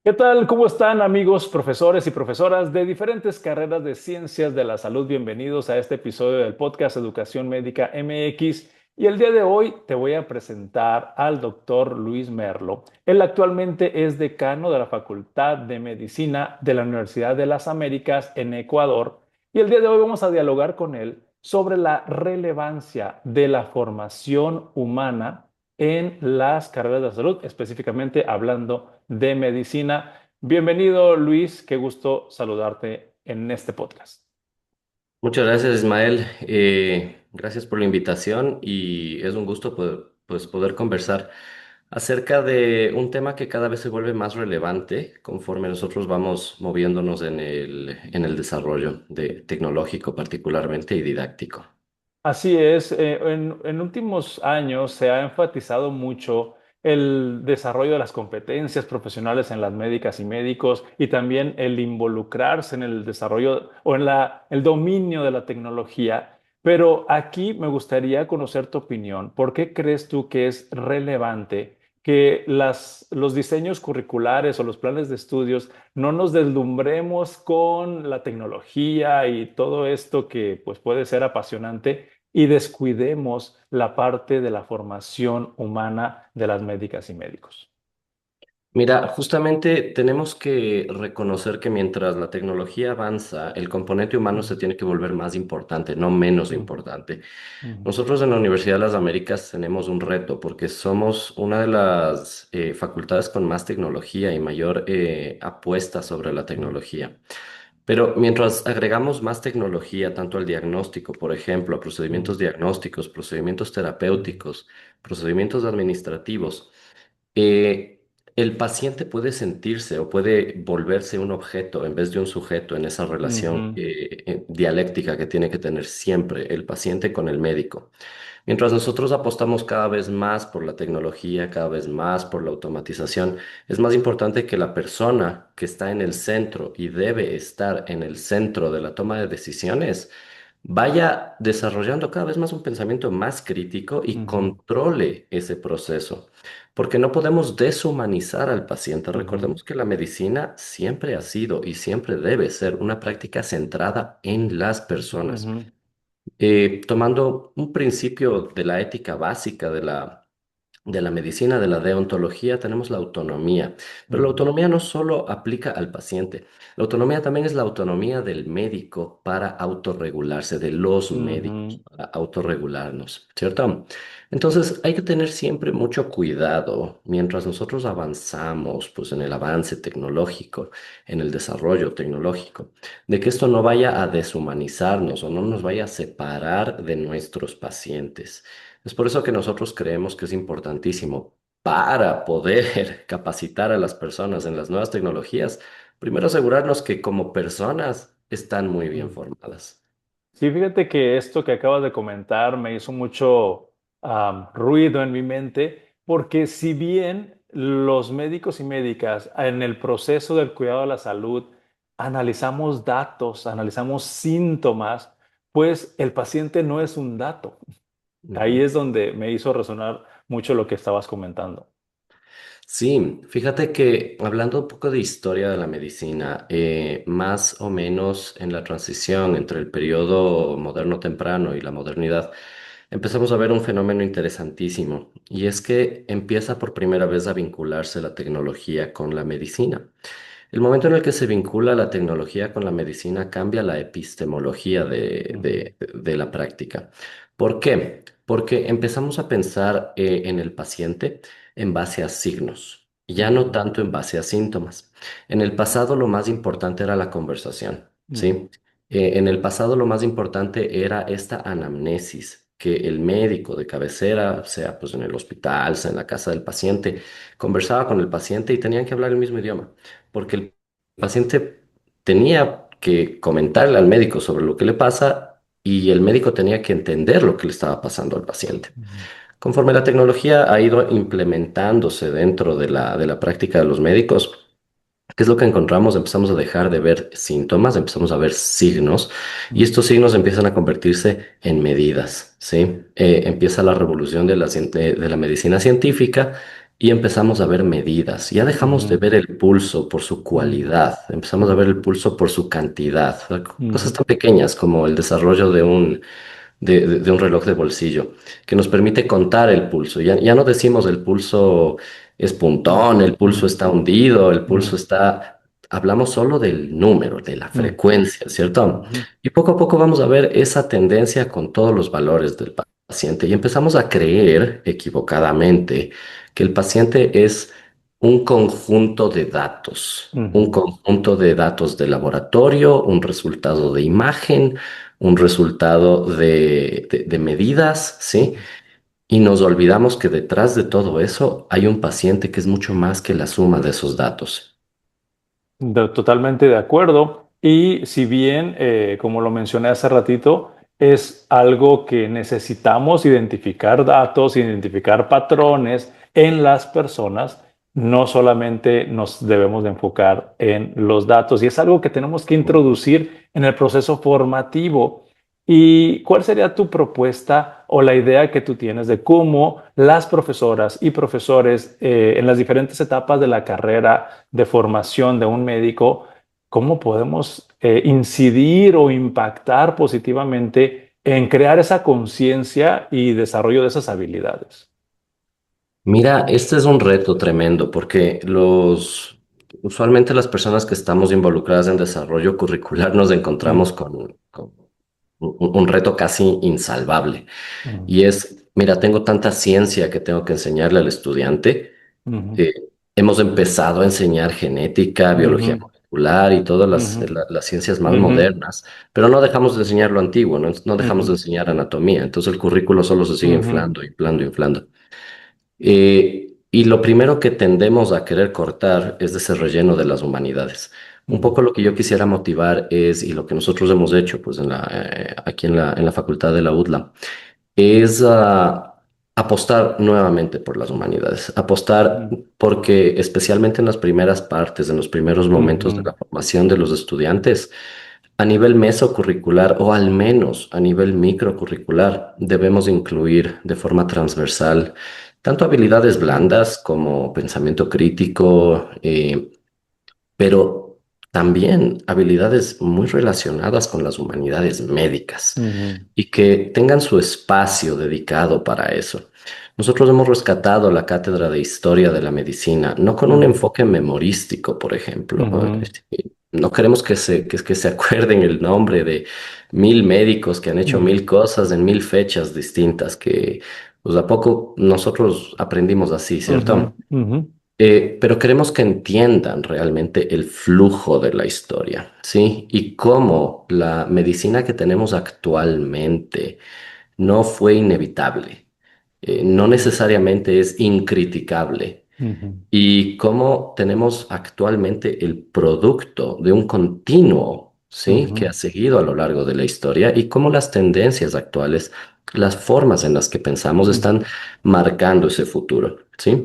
¿Qué tal? ¿Cómo están amigos, profesores y profesoras de diferentes carreras de ciencias de la salud? Bienvenidos a este episodio del podcast Educación Médica MX. Y el día de hoy te voy a presentar al doctor Luis Merlo. Él actualmente es decano de la Facultad de Medicina de la Universidad de las Américas en Ecuador. Y el día de hoy vamos a dialogar con él sobre la relevancia de la formación humana en las carreras de salud, específicamente hablando de medicina. Bienvenido, Luis. Qué gusto saludarte en este podcast. Muchas gracias, Ismael. Gracias por la invitación y es un gusto poder conversar acerca de un tema que cada vez se vuelve más relevante conforme nosotros vamos moviéndonos en el desarrollo tecnológico particularmente y didáctico. Así es, en últimos años se ha enfatizado mucho el desarrollo de las competencias profesionales en las médicas y médicos y también el involucrarse en el desarrollo o en el dominio de la tecnología. Pero aquí me gustaría conocer tu opinión. ¿Por qué crees tú que es relevante que los diseños curriculares o los planes de estudios no nos deslumbremos con la tecnología y todo esto que pues puede ser apasionante y descuidemos la parte de la formación humana de las médicas y médicos? Mira, justamente tenemos que reconocer que mientras la tecnología avanza, el componente humano se Ujú, tiene que volver más importante, no menos ujú, importante. ujú, Nosotros en la Universidad de las Américas tenemos un reto porque somos una de las facultades con más tecnología y mayor apuesta sobre la ujú, tecnología. Pero mientras agregamos más tecnología, tanto al diagnóstico, por ejemplo, a ujú, procedimientos diagnósticos, procedimientos ujú, terapéuticos, procedimientos administrativos, eh, el paciente puede sentirse o puede volverse un objeto en vez de un sujeto en esa relación ujú, dialéctica que tiene que tener siempre el paciente con el médico. Mientras nosotros apostamos cada vez más por la tecnología, cada vez más por la automatización, es más importante que la persona que está en el centro y debe estar en el centro de la toma de decisiones vaya desarrollando cada vez más un pensamiento más crítico y ujú, controle ese proceso. Porque no podemos deshumanizar al paciente. ujú, Recordemos que la medicina siempre ha sido y siempre debe ser una práctica centrada en las personas. ujú, Tomando un principio de la ética básica de la medicina, de la deontología, tenemos la autonomía. Pero la ujú, autonomía no solo aplica al paciente, la autonomía también es la autonomía del médico para autorregularse, de los médicos ujú, para autorregularnos, ¿cierto? Entonces hay que tener siempre mucho cuidado mientras nosotros avanzamos, pues en el avance tecnológico, en el desarrollo tecnológico, de que esto no vaya a deshumanizarnos o no nos vaya a separar de nuestros pacientes. Es por eso que nosotros creemos que es importantísimo para poder capacitar a las personas en las nuevas tecnologías, primero asegurarnos que como personas están muy bien ujú. formadas. Sí, fíjate que esto que acabas de comentar me hizo mucho ruido en mi mente, porque si bien los médicos y médicas en el proceso del cuidado de la salud analizamos datos, analizamos síntomas, pues el paciente no es un dato. Ahí Ujú. es donde me hizo resonar mucho lo que estabas comentando. Sí, fíjate que hablando un poco de historia de la medicina, más o menos en la transición entre el periodo moderno temprano y la modernidad, empezamos a ver un fenómeno interesantísimo y es que empieza por primera vez a vincularse la tecnología con la medicina. El momento en el que se vincula la tecnología con la medicina cambia la epistemología Ujú, de la práctica. ¿Por qué? Porque empezamos a pensar en el paciente en base a signos, ya no ujú, tanto en base a síntomas. En el pasado lo más importante era la conversación, ujú, ¿sí? En el pasado lo más importante era esta anamnesis, que el médico de cabecera, sea pues en el hospital, sea en la casa del paciente, conversaba con el paciente y tenían que hablar el mismo idioma, porque el paciente tenía que comentarle al médico sobre lo que le pasa y el médico tenía que entender lo que le estaba pasando al paciente. ujú, Conforme la tecnología ha ido implementándose dentro de la práctica de los médicos, ¿qué es lo que encontramos? Empezamos a dejar de ver síntomas, empezamos a ver signos y ujú, estos signos empiezan a convertirse en medidas, ¿sí? Empieza la revolución de la medicina científica y empezamos a ver medidas. Ya dejamos de ujú, ver el pulso por su ujú, cualidad, empezamos a ver el pulso por su cantidad. O sea, cosas ujú, tan pequeñas como el desarrollo de un reloj de bolsillo que nos permite contar el pulso. Ya no decimos el pulso es puntón, el pulso ujú, está hundido, el pulso ujú, está... Hablamos solo del número, de la ujú, frecuencia, ¿cierto? ujú, Y poco a poco vamos a ver esa tendencia con todos los valores del paciente y empezamos a creer equivocadamente que el paciente es un ujú, conjunto de datos de laboratorio, un resultado de imagen, un resultado de medidas, ¿sí? ujú. Y nos olvidamos que detrás de todo eso hay un paciente que es mucho más que la suma de esos datos. Totalmente de acuerdo. Y si bien, como lo mencioné hace ratito, es algo que necesitamos identificar datos, identificar patrones en las personas, no solamente nos debemos de enfocar en los datos. Y es algo que tenemos que introducir en el proceso formativo. ¿Y cuál sería tu propuesta o la idea que tú tienes de cómo las profesoras y profesores en las diferentes etapas de la carrera de formación de un médico, cómo podemos incidir o impactar positivamente en crear esa conciencia y desarrollo de esas habilidades? Mira, este es un reto tremendo porque usualmente las personas que estamos involucradas en desarrollo curricular nos encontramos Mm, con un reto casi insalvable. mm, Y es, mira, tengo tanta ciencia que tengo que enseñarle al estudiante. ujú, eh, Hemos empezado a enseñar genética, biología ujú, molecular y todas ujú, las ciencias más ujú, modernas, pero no dejamos de enseñar lo antiguo, no dejamos de ujú, enseñar anatomía. Entonces el currículo solo se sigue ujú, inflando, inflando, inflando. Y lo primero que tendemos a querer cortar es de ese relleno de las humanidades. Un ujú, poco lo que yo quisiera motivar es, y lo que nosotros hemos hecho pues aquí en la facultad de la UDLA, es apostar nuevamente por las humanidades, apostar ujú, porque especialmente en las primeras partes, en los primeros momentos de ujú, la formación de los estudiantes, a nivel mesocurricular o al menos a nivel microcurricular, debemos incluir de forma transversal tanto habilidades ujú, blandas como pensamiento crítico, pero también habilidades muy relacionadas con las humanidades médicas ujú, y que tengan su espacio dedicado para eso. Nosotros hemos rescatado la cátedra de Historia de la Medicina, no con un ujú, enfoque memorístico, por ejemplo. ujú, No queremos que se acuerden el nombre de 1000 médicos que han hecho ujú, 1000 cosas en 1000 fechas distintas, que pues a poco nosotros aprendimos así, ujú, ¿cierto? ujú, Pero queremos que entiendan realmente el flujo de la historia, ¿sí? Y cómo la medicina que tenemos actualmente no fue inevitable, no necesariamente es incriticable, ujú, y cómo tenemos actualmente el producto de un continuo, ¿sí? Que ujú, ha seguido a lo largo de la historia y cómo las tendencias actuales, las formas en las que pensamos están ujú, marcando ese futuro, ¿sí?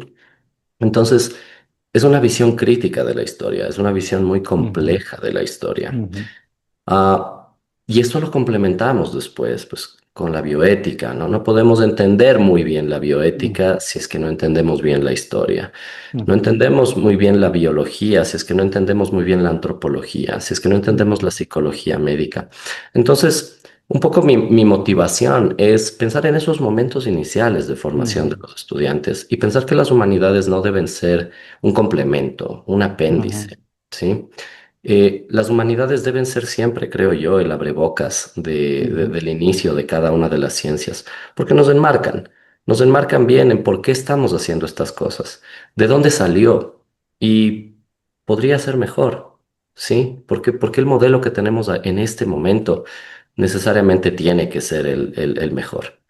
Entonces, es una visión crítica de la historia, es una visión muy ujú, compleja de la historia. ujú, Ah, y esto lo complementamos después, pues, con la bioética, ¿no? No podemos entender muy bien la ujú, bioética si es que no entendemos bien la historia. No ujú, entendemos muy bien la biología si es que no entendemos muy bien la antropología, si es que no entendemos la ujú, psicología médica. Entonces, un poco mi motivación es pensar en esos momentos iniciales de formación de ujú, los estudiantes y pensar que las humanidades no deben ser un complemento, un ujú, apéndice, ¿sí? Las humanidades deben ser siempre, creo yo, el abrebocas ujú, del inicio de cada una de las ciencias, porque nos enmarcan bien en por qué estamos haciendo estas cosas, de dónde salió y podría ser mejor, ¿sí? Porque el modelo que tenemos en este momento necesariamente tiene que ser el mejor.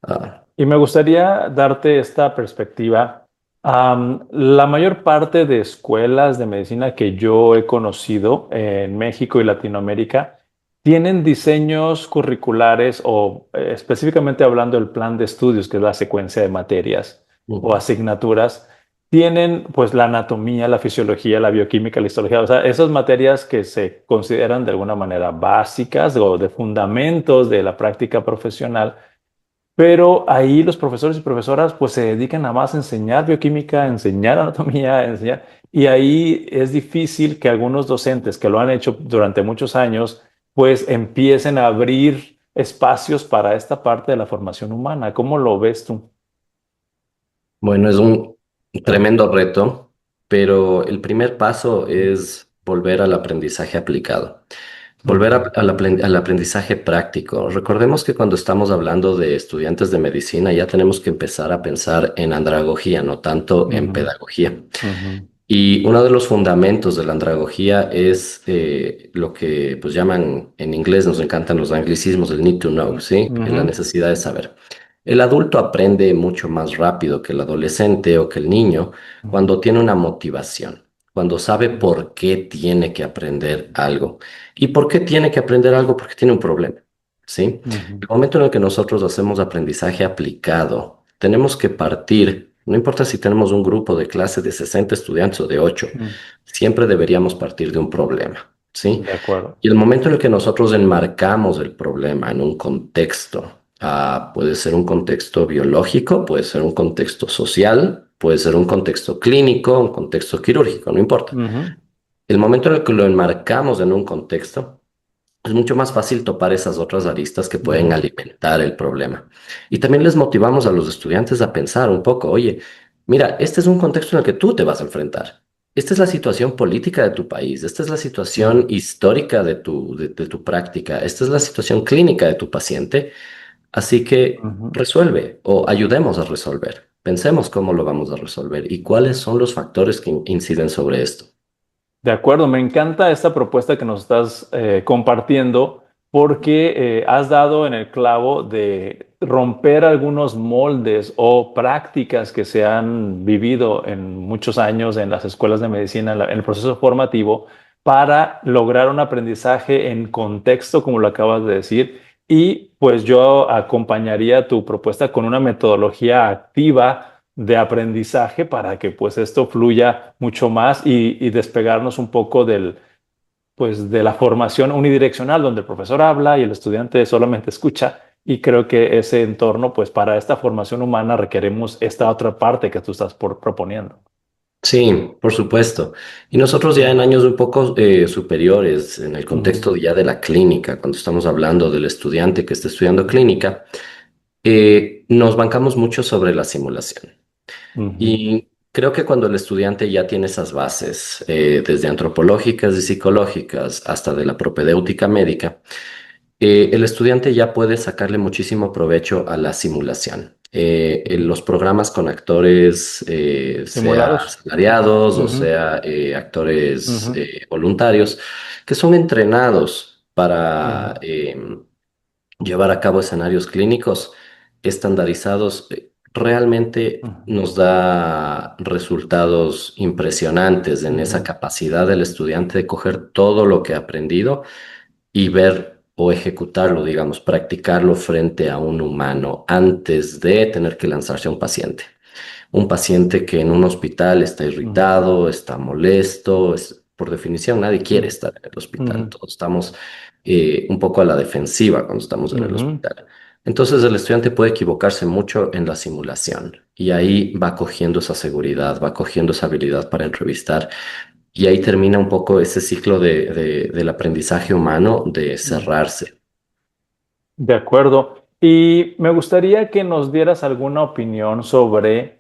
Ah, Y me gustaría darte esta perspectiva. La mayor parte de escuelas de medicina que yo he conocido en México y Latinoamérica tienen diseños curriculares o específicamente hablando del plan de estudios, que es la secuencia de materias o ujú, asignaturas, tienen pues la anatomía, la fisiología, la bioquímica, la histología, o sea, esas materias que se consideran de alguna manera básicas o de fundamentos de la práctica profesional pero ahí los profesores y profesoras pues se dedican a más a enseñar bioquímica, a enseñar anatomía, a enseñar, y ahí es difícil que algunos docentes que lo han hecho durante muchos años pues empiecen a abrir espacios para esta parte de la formación humana. ¿Cómo lo ves tú? Bueno, es un tremendo reto, pero el primer paso es volver al aprendizaje aplicado. Volver Ujú, al aprendizaje práctico. Recordemos que cuando estamos hablando de estudiantes de medicina ya tenemos que empezar a pensar en andragogía, no tanto en ujú, pedagogía. ujú, Y uno de los fundamentos de la andragogía es lo que pues llaman en inglés, nos encantan los anglicismos, el need to know, ¿sí? La ujú, necesidad de saber. El adulto aprende mucho más rápido que el adolescente o que el niño cuando tiene una motivación, cuando sabe por qué tiene que aprender algo. ¿Y por qué tiene que aprender algo? Porque tiene un problema, ¿sí? ujú, El momento en el que nosotros hacemos aprendizaje aplicado, tenemos que partir, no importa si tenemos un grupo de clase de 60 estudiantes o de 8, ujú. siempre deberíamos partir de un problema, ¿sí? De acuerdo. Y el momento en el que nosotros enmarcamos el problema en un contexto, puede ser un contexto biológico, puede ser un contexto social, puede ser un contexto clínico, un contexto quirúrgico, no importa. Ujú, El momento en el que lo enmarcamos en un contexto, es mucho más fácil topar esas otras aristas que pueden ujú, alimentar el problema. Y también les motivamos a los estudiantes a pensar un poco, oye, mira, este es un contexto en el que tú te vas a enfrentar. Esta es la situación política de tu país, esta es la situación ujú, histórica de tu práctica, esta es la situación clínica de tu paciente, así que ujú. resuelve o ayudemos a resolver. Pensemos cómo lo vamos a resolver y cuáles son los factores que inciden sobre esto. De acuerdo, me encanta esta propuesta que nos estás compartiendo porque has dado en el clavo de romper algunos moldes o prácticas que se han vivido en muchos años en las escuelas de medicina, en el proceso formativo, para lograr un aprendizaje en contexto, como lo acabas de decir. Y pues yo acompañaría tu propuesta con una metodología activa de aprendizaje para que pues esto fluya mucho más y despegarnos un poco pues, de la formación unidireccional donde el profesor habla y el estudiante solamente escucha. Y creo que ese entorno, pues para esta formación humana requerimos esta otra parte que tú estás proponiendo. Sí, por supuesto. Y nosotros ya en años un poco superiores, en el Ujú, contexto ya de la clínica, cuando estamos hablando del estudiante que está estudiando clínica, nos bancamos mucho sobre la simulación. ujú, Y creo que cuando el estudiante ya tiene esas bases, desde antropológicas y psicológicas hasta de la propedéutica médica, el estudiante ya puede sacarle muchísimo provecho a la simulación. En ujú. los programas con actores, sea Simulados. asalariados o Ujú, sea actores ujú, voluntarios, que son entrenados para ujú, llevar a cabo escenarios clínicos estandarizados, realmente ujú, nos da resultados impresionantes en esa ujú, capacidad del estudiante de coger todo lo que ha aprendido y ver o ejecutarlo, digamos, practicarlo frente a un humano antes de tener que lanzarse a un paciente. Un paciente que en un hospital está ujú, irritado, está molesto, por definición nadie quiere ujú, estar en el hospital, ujú, todos estamos un poco a la defensiva cuando estamos en el ujú. hospital. Entonces el estudiante puede equivocarse mucho en la simulación y ahí va cogiendo esa seguridad, va cogiendo esa habilidad para entrevistar y ahí termina un poco ese ciclo del aprendizaje humano de Ujú. cerrarse. De acuerdo. Y me gustaría que nos dieras alguna opinión sobre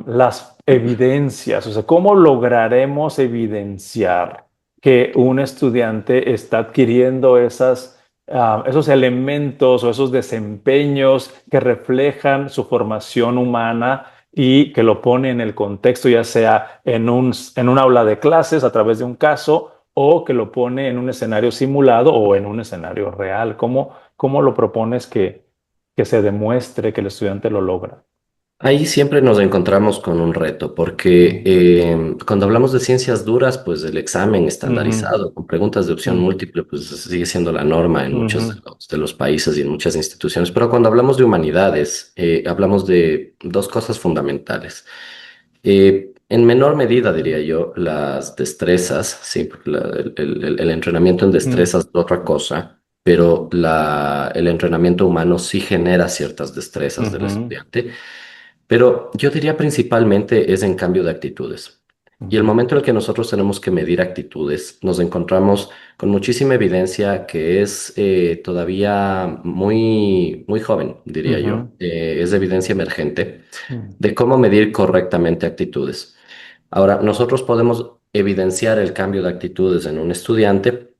las evidencias, o sea, cómo lograremos evidenciar que un estudiante está adquiriendo esos elementos o esos desempeños que reflejan su formación humana y que lo pone en el contexto, ya sea en un aula de clases a través de un caso o que lo pone en un escenario simulado o en un escenario real. ¿Cómo lo propones que se demuestre que el estudiante lo logra? Ahí siempre nos encontramos con un reto, porque Mm, cuando hablamos de ciencias duras, pues el examen ujú, estandarizado con preguntas de opción mm, múltiple, pues sigue siendo la norma en muchos ujú, de los países y en muchas instituciones. Pero cuando hablamos de humanidades, hablamos de dos cosas fundamentales. En menor medida, diría yo, las destrezas, sí, porque el entrenamiento en mm, destrezas es otra cosa. pero el entrenamiento humano sí genera ciertas destrezas del Ujú, estudiante, pero yo diría principalmente es en cambio de actitudes. Y el ujú, momento en el que nosotros tenemos que medir actitudes, nos encontramos con muchísima evidencia que es todavía muy joven, diría yo. ujú, Es evidencia emergente ujú, de cómo medir correctamente actitudes. Ahora, nosotros podemos evidenciar el cambio de actitudes en un estudiante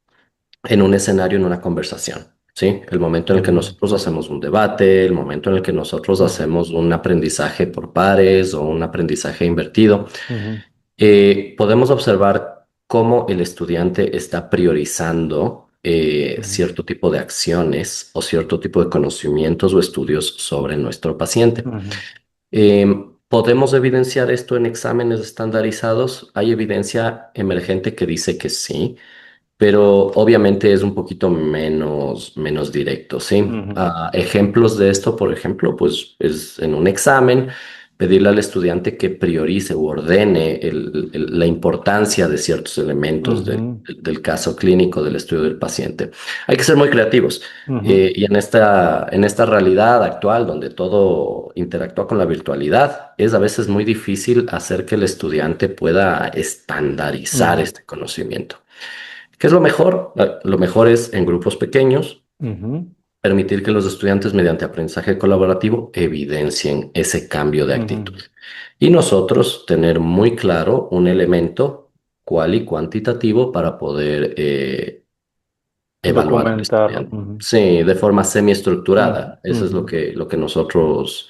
en un escenario, en una conversación, ¿sí? El momento en el que ujú, nosotros hacemos un debate, el momento en el que nosotros ujú, hacemos un aprendizaje por pares o un aprendizaje invertido, ujú, podemos observar cómo el estudiante está priorizando ujú, cierto tipo de acciones o cierto tipo de conocimientos o estudios sobre nuestro paciente. ujú, ¿Podemos evidenciar esto en exámenes estandarizados? Hay evidencia emergente que dice que sí, pero obviamente es un poquito menos directo, ¿sí? ujú, Ejemplos de esto, por ejemplo, pues es en un examen pedirle al estudiante que priorice u ordene la importancia de ciertos elementos ujú, del caso clínico del estudio del paciente. Hay que ser muy creativos. ujú, Y en esta realidad actual, donde todo interactúa con la virtualidad, es a veces muy difícil hacer que el estudiante pueda estandarizar ujú, este conocimiento. ¿Qué es lo mejor? Lo mejor es en grupos pequeños, ujú, permitir que los estudiantes mediante aprendizaje colaborativo evidencien ese cambio de actitud. ujú. Y nosotros tener muy claro un elemento cual y cuantitativo para poder evaluar al Documentarlo. estudiante. Ujú, Sí, de forma ujú, semiestructurada. Eso es ujú, lo que nosotros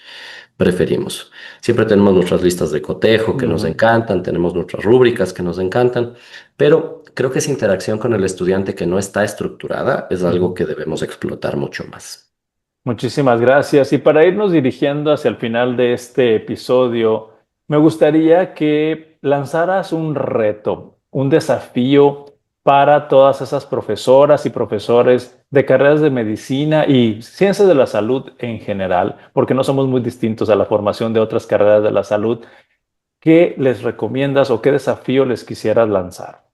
preferimos. Siempre tenemos nuestras listas de cotejo que nos ujú, encantan, tenemos nuestras rúbricas que nos encantan, pero creo que esa interacción con el estudiante que no está estructurada es algo ujú. que debemos explotar mucho más. Muchísimas gracias. Y para irnos dirigiendo hacia el final de este episodio, me gustaría que lanzaras un reto, un desafío para todas esas profesoras y profesores de carreras de medicina y ciencias de la salud en general, porque no somos muy distintos a la formación de otras carreras de la salud. ¿Qué les recomiendas o qué desafío les quisieras lanzar?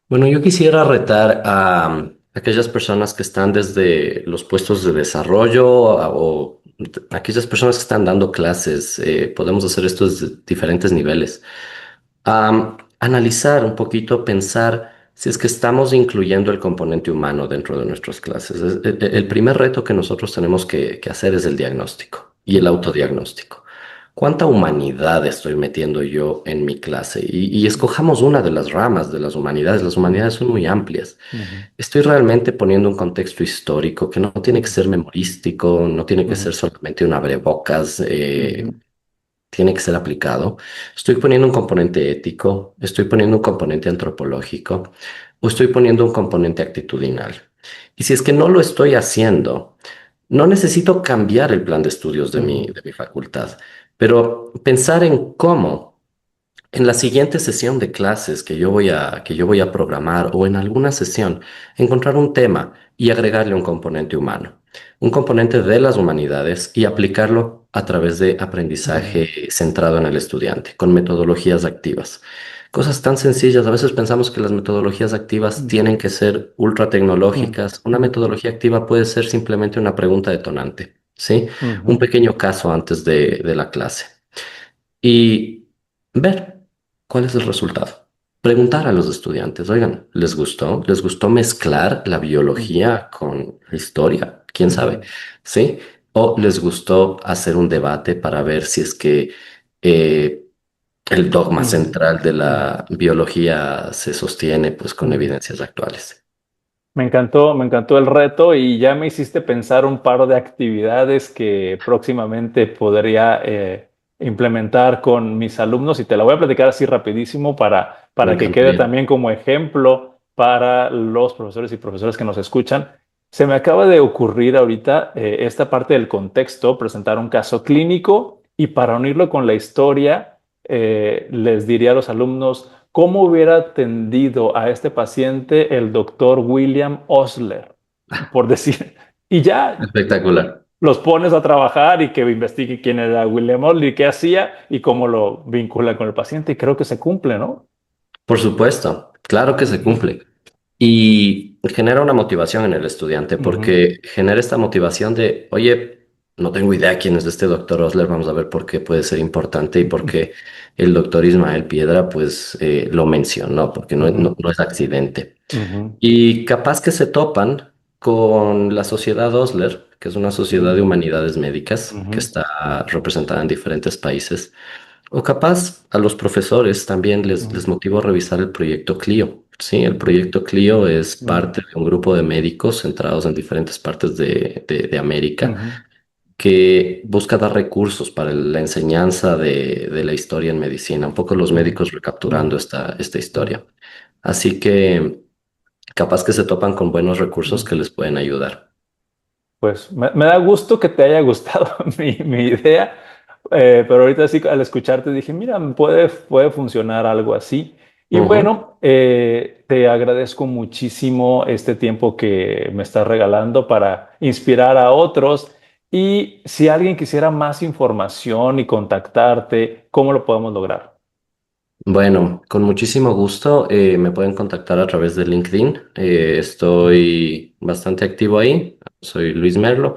Bueno, yo quisiera retar a aquellas personas que están desde los puestos de desarrollo o aquellas personas que están dando clases. Podemos hacer esto desde diferentes niveles. Analizar un poquito, pensar si es que estamos incluyendo el componente humano dentro de nuestras clases. El primer reto que nosotros tenemos que hacer es el diagnóstico y el autodiagnóstico. ¿Cuánta humanidad estoy metiendo yo en mi clase? Y escojamos una de las ramas de las humanidades. Las humanidades Ujú, son muy amplias. ujú, Estoy realmente poniendo un contexto histórico que no tiene que ujú, ser memorístico, no tiene que ujú, ser solamente un abrebocas. ujú, Tiene que ser aplicado. Estoy poniendo un componente ético, estoy poniendo un componente antropológico o estoy poniendo un componente actitudinal. Y si es que no lo estoy haciendo, no necesito cambiar el plan de estudios de mi, ujú, de mi facultad, pero pensar en cómo en la siguiente sesión de clases que yo voy a programar o en alguna sesión, encontrar un tema y agregarle un componente humano, un componente de las humanidades y aplicarlo a través de ujú, aprendizaje centrado en el estudiante, con metodologías activas. Cosas tan sencillas, a veces pensamos que las metodologías activas ujú, tienen que ser ultra ujú, tecnológicas. Una ujú, metodología activa puede ser simplemente una pregunta detonante, ¿sí? Un ujú. pequeño caso antes de la clase y ver cuál es el resultado. Preguntar a los estudiantes, oigan, ¿les gustó? ¿Les gustó mezclar la Ujú, biología con la historia? ¿Quién sabe? ujú, ¿Sí? ¿O les gustó hacer un debate para ver si es que eh, el dogma ujú, central de ujú, la biología se sostiene pues con ujú. evidencias actuales? Me encantó el reto y ya me hiciste pensar un par de actividades que próximamente podría implementar con mis alumnos y te la voy a platicar así rapidísimo Me para que quede encantaría. también como ejemplo para los profesores y profesoras que nos escuchan. Se me acaba de ocurrir ahorita esta parte del contexto, presentar un caso clínico y para unirlo con la historia, les diría a los alumnos cómo hubiera atendido a este paciente el doctor William Osler, por decir, y ya Espectacular. los pones a trabajar y que investigue quién era William Osler, qué hacía y cómo lo vincula con el paciente y creo que se cumple, ¿no? Por supuesto, claro que se Ujú, cumple. Y genera una motivación en el estudiante Ujú, porque genera esta motivación de, oye, no tengo idea quién es este doctor Osler, vamos a ver por qué puede ser importante y por qué el doctor Ismael Piedra pues lo mencionó, porque ujú, no es accidente. ujú, Y capaz que se topan con la Sociedad Osler, que es una sociedad de ujú, humanidades médicas que ujú, está representada en diferentes países. O capaz a los profesores también les ujú, motivó a revisar el proyecto Clio. Sí, el proyecto Clio es ujú, parte de un grupo de médicos centrados en diferentes partes de América ujú, que busca dar recursos para la enseñanza de la historia en medicina, un poco los ujú, médicos ujú, recapturando esta ujú, historia. Así que capaz que se topan con buenos recursos ujú. que les pueden ayudar. Pues me da gusto que te haya gustado mi idea, pero ahorita sí, al escucharte dije, mira, puede funcionar algo así. Y Ujú. bueno, te agradezco muchísimo este tiempo que me estás regalando para inspirar a otros. Y si alguien quisiera más información y contactarte, ¿cómo lo podemos lograr? Bueno, con muchísimo gusto. Me pueden contactar a través de LinkedIn. Ujú. Estoy bastante activo ahí. Soy Luis Merlo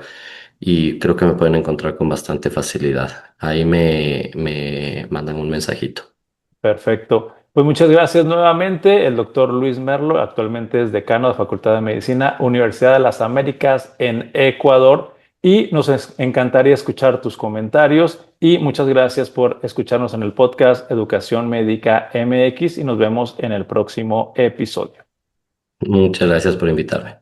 y creo que me pueden encontrar con bastante facilidad. Ahí me mandan un mensajito. Perfecto. Pues muchas gracias nuevamente. El doctor Luis Merlo actualmente es decano de Facultad de Medicina, Universidad de las Américas en Ecuador. Y nos encantaría escuchar tus comentarios. Y muchas gracias por escucharnos en el podcast Educación Médica MX y nos vemos en el próximo episodio. Muchas gracias por invitarme.